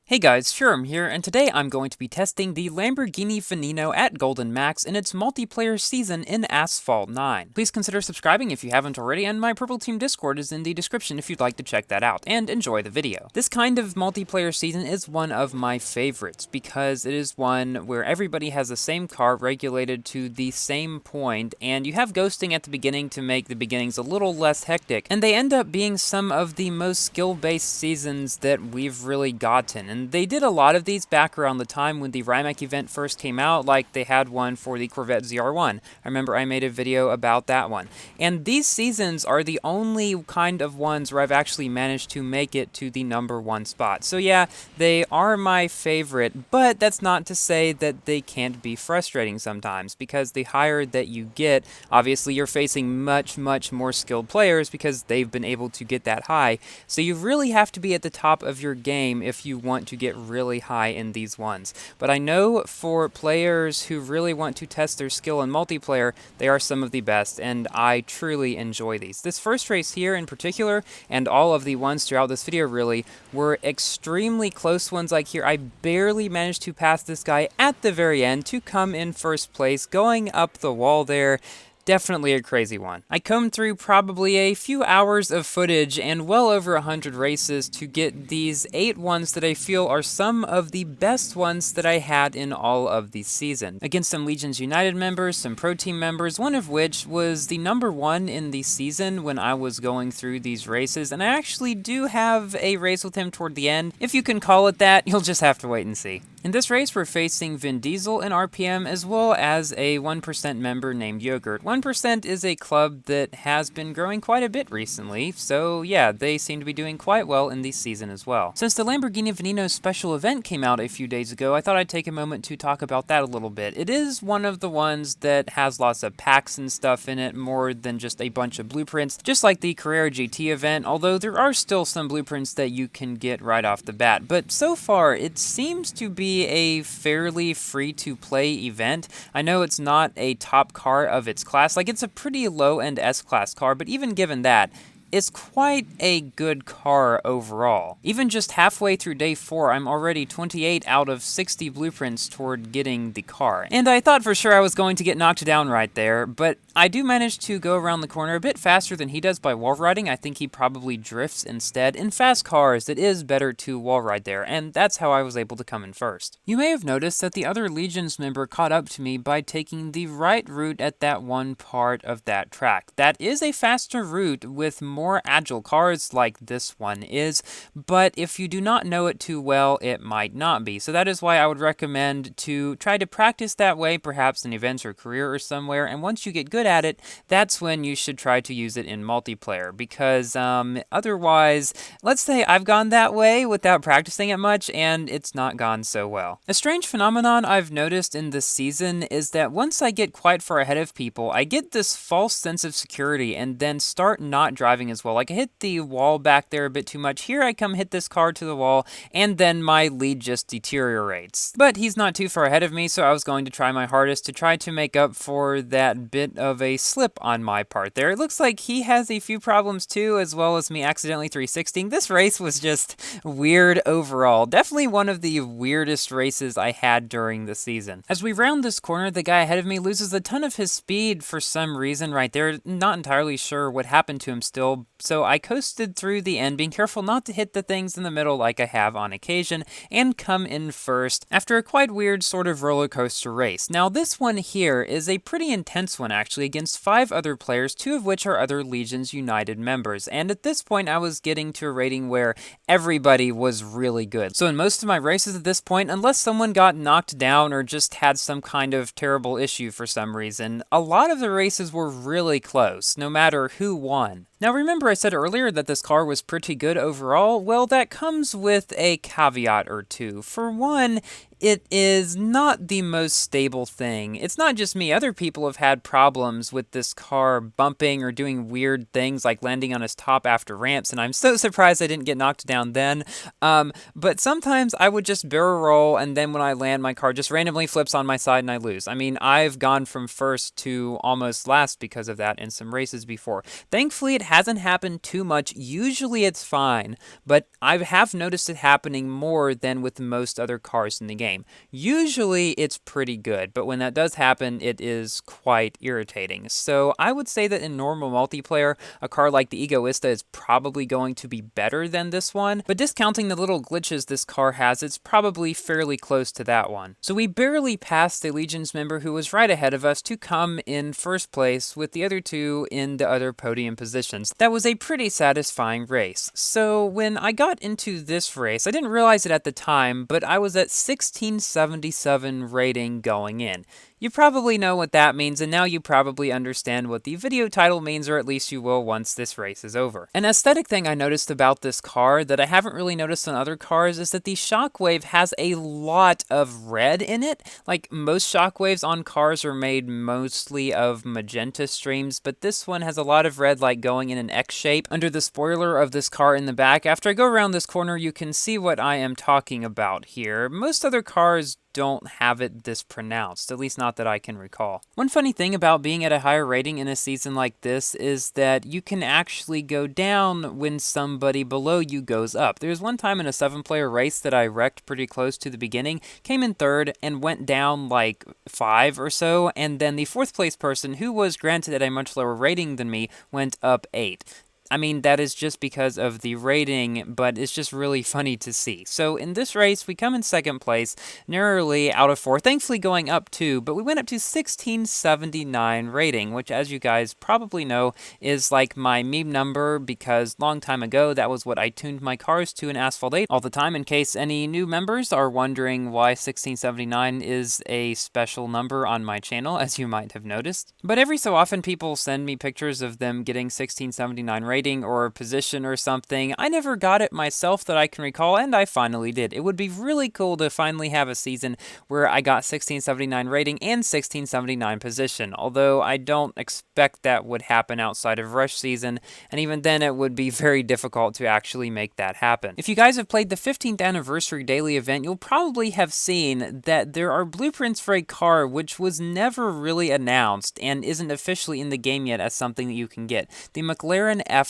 Hey guys, Sherm here, and today I'm going to be testing the Lamborghini Veneno at Golden Max in its multiplayer season in Asphalt 9. Please consider subscribing if you haven't already, and my Purple Team Discord is in the description if you'd like to check that out, and enjoy the video. This kind of multiplayer season is one of my favorites, because it is one where everybody has the same car regulated to the same point, and you have ghosting at the beginning to make the beginnings a little less hectic, and they end up being some of the most skill-based seasons that we've really gotten. And they did a lot of these back around the time when the Rimac event first came out, like they had one for the Corvette ZR1. I remember I made a video about that one. And these seasons are the only kind of ones where I've actually managed to make it to the #1 spot. So yeah, they are my favorite, but that's not to say that they can't be frustrating sometimes, because the higher that you get, obviously you're facing much more skilled players because they've been able to get that high. So you really have to be at the top of your game if you want to get really high in these ones. But I know for players who really want to test their skill in multiplayer, they are some of the best, and I truly enjoy these. This first race here in particular, and all of the ones throughout this video really, were extremely close ones. Like here, I barely managed to pass this guy at the very end to come in first place, going up the wall there. Definitely a crazy one. I combed through probably a few hours of footage and well over 100 races to get these 8 ones that I feel are some of the best ones that I had in all of the season. Against some Legions United members, some Pro Team members, one of which was the #1 in the season when I was going through these races, and I actually do have a race with him toward the end. If you can call it that, you'll just have to wait and see. In this race, we're facing Vin Diesel in RPM, as well as a 1% member named Yogurt. 1% is a club that has been growing quite a bit recently, so yeah, they seem to be doing quite well in this season as well. Since the Lamborghini Veneno special event came out a few days ago, I thought I'd take a moment to talk about that a little bit. It is one of the ones that has lots of packs and stuff in it, more than just a bunch of blueprints, just like the Carrera GT event, although there are still some blueprints that you can get right off the bat. But so far, it seems to be a fairly free-to-play event. I know it's not a top car of its class, like it's a pretty low-end S-Class car, but even given that, it's quite a good car overall. Even just halfway through day 4, I'm already 28 out of 60 blueprints toward getting the car. And I thought for sure I was going to get knocked down right there, but I do manage to go around the corner a bit faster than he does by wall riding. I think he probably drifts instead. In fast cars, it is better to wall ride there, and that's how I was able to come in first. You may have noticed that the other Legions member caught up to me by taking the right route at that one part of that track. That is a faster route with more agile cars like this one is, but if you do not know it too well, it might not be. So that is why I would recommend to try to practice that way, perhaps in events or career or somewhere, and once you get good at it, that's when you should try to use it in multiplayer, because otherwise, let's say I've gone that way without practicing it much, and it's not gone so well. A strange phenomenon I've noticed in this season is that once I get quite far ahead of people, I get this false sense of security and then start not driving as well. Like I hit the wall back there a bit too much. Here I come hit this car to the wall, and then my lead just deteriorates. But he's not too far ahead of me, so I was going to try my hardest to try to make up for that bit of a slip on my part there. It looks like he has a few problems too, as well as me accidentally 360ing. This race was just weird overall. Definitely one of the weirdest races I had during the season. As we round this corner, the guy ahead of me loses a ton of his speed for some reason right there. Not entirely sure what happened to him still, so I coasted through the end, being careful not to hit the things in the middle like I have on occasion, and come in first after a quite weird sort of roller coaster race. Now this one here is a pretty intense one actually, against 5 other players, 2 of which are other Legions United members, and at this point I was getting to a rating where everybody was really good. So in most of my races at this point, unless someone got knocked down or just had some kind of terrible issue for some reason, a lot of the races were really close, no matter who won. Now remember I said earlier that this car was pretty good overall? Well, that comes with a caveat or two. For one, It is not the most stable thing. It's not just me. Other people have had problems with this car bumping or doing weird things like landing on its top after ramps, and I'm so surprised I didn't get knocked down then. But sometimes I would just barrel roll, and then when I land, my car just randomly flips on my side and I lose. I mean, I've gone from first to almost last because of that in some races before. Thankfully, it hasn't happened too much. Usually it's fine, but I have noticed it happening more than with most other cars in the game. Usually it's pretty good, but when that does happen, it is quite irritating. So I would say that in normal multiplayer, a car like the Egoista is probably going to be better than this one, but discounting the little glitches this car has, it's probably fairly close to that one. So we barely passed the Legion's member who was right ahead of us to come in first place with the other two in the other podium positions. That was a pretty satisfying race. So when I got into this race, I didn't realize it at the time, but I was at 1677 rating going in. You probably know what that means, and now you probably understand what the video title means, or at least you will once this race is over. An aesthetic thing I noticed about this car that I haven't really noticed on other cars is that the Shockwave has a lot of red in it. Like, most Shockwaves on cars are made mostly of magenta streams, but this one has a lot of red, like going in an X shape under the spoiler of this car in the back. After I go around this corner, you can see what I am talking about here. Most other cars don't have it this pronounced, at least not that I can recall. One funny thing about being at a higher rating in a season like this is that you can actually go down when somebody below you goes up. There was one time in a 7-player race that I wrecked pretty close to the beginning, came in third, and went down like 5 or so, and then the 4th place person, who was granted at a much lower rating than me, went up 8. I mean, that is just because of the rating, but it's just really funny to see. So in this race, we come in 2nd place, narrowly out of 4, thankfully going up 2, but we went up to 1679 rating, which, as you guys probably know, is like my meme number, because long time ago, that was what I tuned my cars to in Asphalt 8 all the time. In case any new members are wondering why 1679 is a special number on my channel, as you might have noticed. But every so often, people send me pictures of them getting 1679 rating or position or something. I never got it myself that I can recall, and I finally did. It would be really cool to finally have a season where I got 1679 rating and 1679 position, although I don't expect that would happen outside of Rush season, and even then it would be very difficult to actually make that happen. If you guys have played the 15th anniversary daily event, you'll probably have seen that there are blueprints for a car which was never really announced and isn't officially in the game yet as something that you can get. The McLaren F1.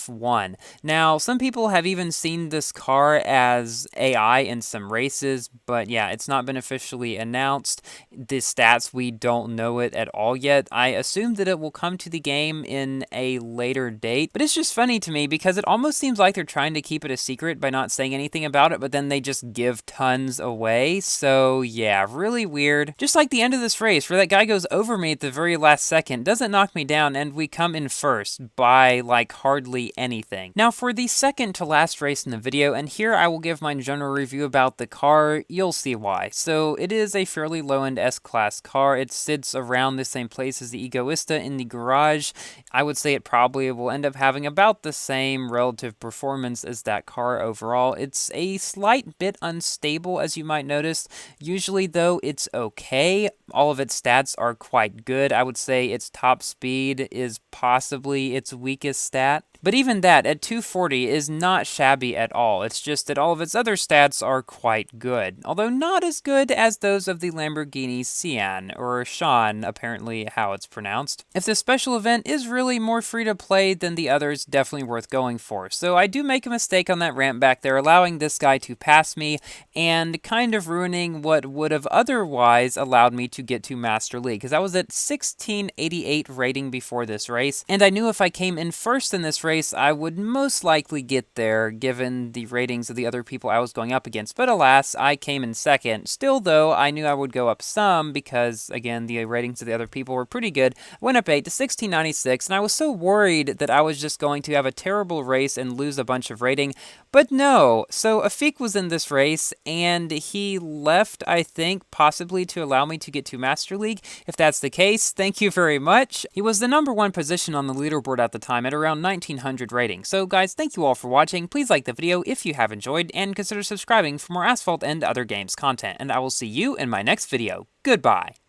Now, some people have even seen this car as AI in some races, but yeah, it's not been officially announced. The stats, we don't know it at all yet. I assume that it will come to the game in a later date, but it's just funny to me because it almost seems like they're trying to keep it a secret by not saying anything about it, but then they just give tons away. So yeah, really weird. Just like the end of this race, where that guy goes over me at the very last second, doesn't knock me down, and we come in first by like hardly anything. Now for the second to last race in the video, and here I will give my general review about the car, you'll see why. So it is a fairly low-end S-Class car. It sits around the same place as the Egoista in the garage. I would say it probably will end up having about the same relative performance as that car overall. It's a slight bit unstable, as you might notice. Usually though, it's okay. All of its stats are quite good. I would say its top speed is possibly its weakest stat. But even that, at 240, is not shabby at all. It's just that all of its other stats are quite good, although not as good as those of the Lamborghini Sian, or Sean, apparently how it's pronounced. If this special event is really more free to play than the others, definitely worth going for. So I do make a mistake on that ramp back there, allowing this guy to pass me, and kind of ruining what would have otherwise allowed me to get to Master League, because I was at 1688 rating before this race, and I knew if I came in first in this race, I would most likely get there, given the ratings of the other people I was going up against. But alas, I came in second. Still, though, I knew I would go up some, because, again, the ratings of the other people were pretty good. I went up 8 to 1696, and I was so worried that I was just going to have a terrible race and lose a bunch of rating. But no, so Afik was in this race, and he left, I think, possibly to allow me to get to Master League. If that's the case, thank you very much. He was the #1 position on the leaderboard at the time, at around 19 1,500 ratings. So guys, thank you all for watching. Please like the video if you have enjoyed, and consider subscribing for more Asphalt and other games content. And I will see you in my next video. Goodbye!